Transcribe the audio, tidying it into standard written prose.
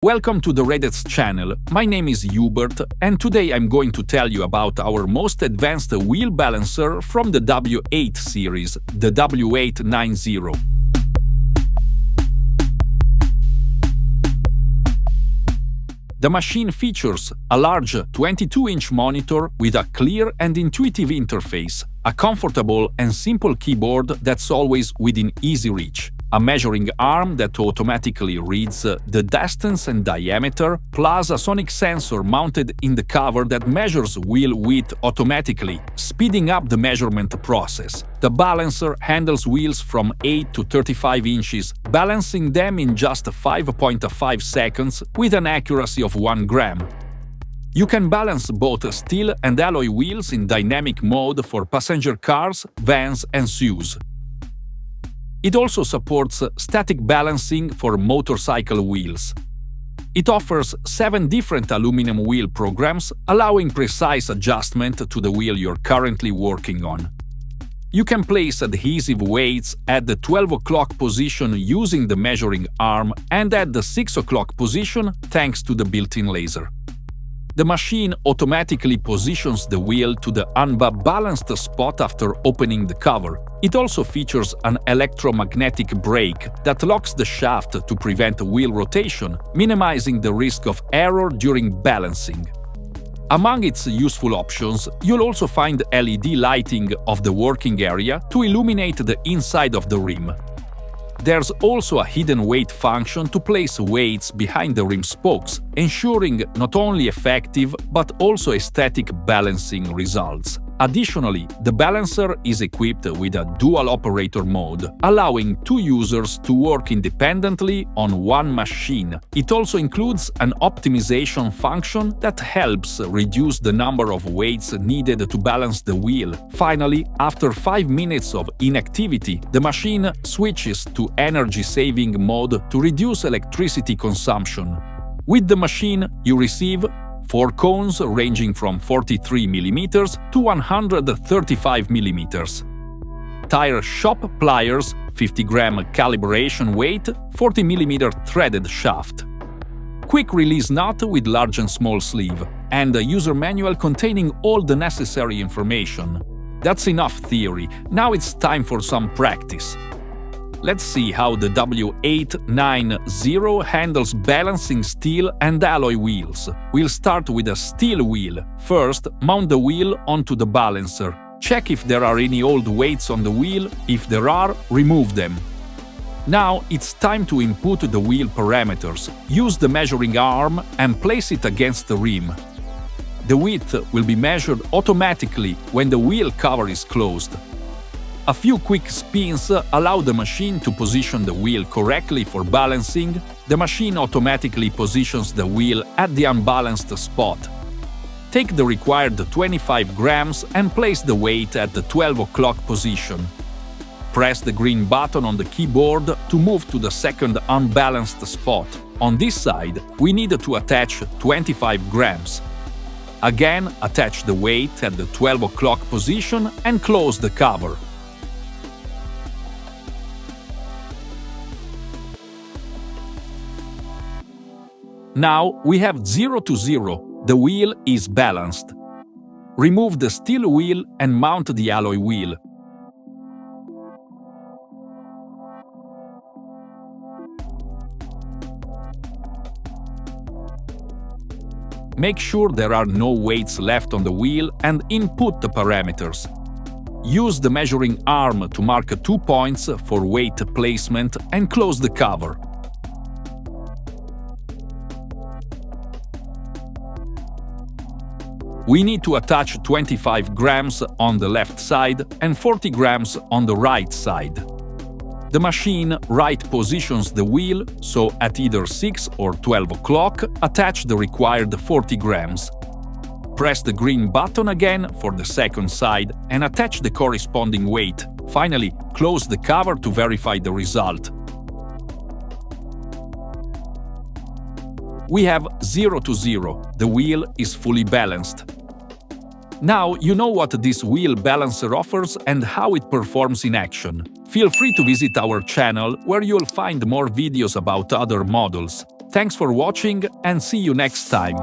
Welcome to the REDATS channel. My name is Hubert, and today I'm going to tell you about our most advanced wheel balancer from the W8 series, the W890. The machine features a large 22-inch monitor with a clear and intuitive interface, a comfortable and simple keyboard that's always within easy reach, a measuring arm that automatically reads the distance and diameter, plus a sonic sensor mounted in the cover that measures wheel width automatically, speeding up the measurement process. The balancer handles wheels from 8 to 35 inches, balancing them in just 5.5 seconds with an accuracy of 1 gram. You can balance both steel and alloy wheels in dynamic mode for passenger cars, vans and SUVs. It also supports static balancing for motorcycle wheels. It offers 7 different aluminum wheel programs, allowing precise adjustment to the wheel you're currently working on. You can place adhesive weights at the 12 o'clock position using the measuring arm and at the 6 o'clock position thanks to the built-in laser. The machine automatically positions the wheel to the unbalanced spot after opening the cover. It also features an electromagnetic brake that locks the shaft to prevent wheel rotation, minimizing the risk of error during balancing. Among its useful options, you'll also find LED lighting of the working area to illuminate the inside of the rim. There's also a hidden weight function to place weights behind the rim spokes, ensuring not only effective but also aesthetic balancing results. Additionally, the balancer is equipped with a dual operator mode, allowing 2 users to work independently on one machine. It also includes an optimization function that helps reduce the number of weights needed to balance the wheel. Finally, after 5 minutes of inactivity, the machine switches to energy-saving mode to reduce electricity consumption. With the machine, you receive 4 cones ranging from 43 mm to 135 mm. Tire shop pliers, 50-gram calibration weight, 40 mm threaded shaft. Quick release nut with large and small sleeve, and a user manual containing all the necessary information. That's enough theory, now it's time for some practice. Let's see how the W890 handles balancing steel and alloy wheels. We'll start with a steel wheel. First, mount the wheel onto the balancer. Check if there are any old weights on the wheel. If there are, remove them. Now it's time to input the wheel parameters. Use the measuring arm and place it against the rim. The width will be measured automatically when the wheel cover is closed. A few quick spins allow the machine to position the wheel correctly for balancing. The machine automatically positions the wheel at the unbalanced spot. Take the required 25 grams and place the weight at the 12 o'clock position. Press the green button on the keyboard to move to the second unbalanced spot. On this side, we need to attach 25 grams. Again, attach the weight at the 12 o'clock position and close the cover. Now we have 0 to 0, the wheel is balanced. Remove the steel wheel and mount the alloy wheel. Make sure there are no weights left on the wheel and input the parameters. Use the measuring arm to mark 2 points for weight placement and close the cover. We need to attach 25 grams on the left side and 40 grams on the right side. The machine right positions the wheel, so at either 6 or 12 o'clock, attach the required 40 grams. Press the green button again for the second side and attach the corresponding weight. Finally, close the cover to verify the result. We have 0 to 0, the wheel is fully balanced. Now you know what this wheel balancer offers and how it performs in action. Feel free to visit our channel where you'll find more videos about other models. Thanks for watching and see you next time.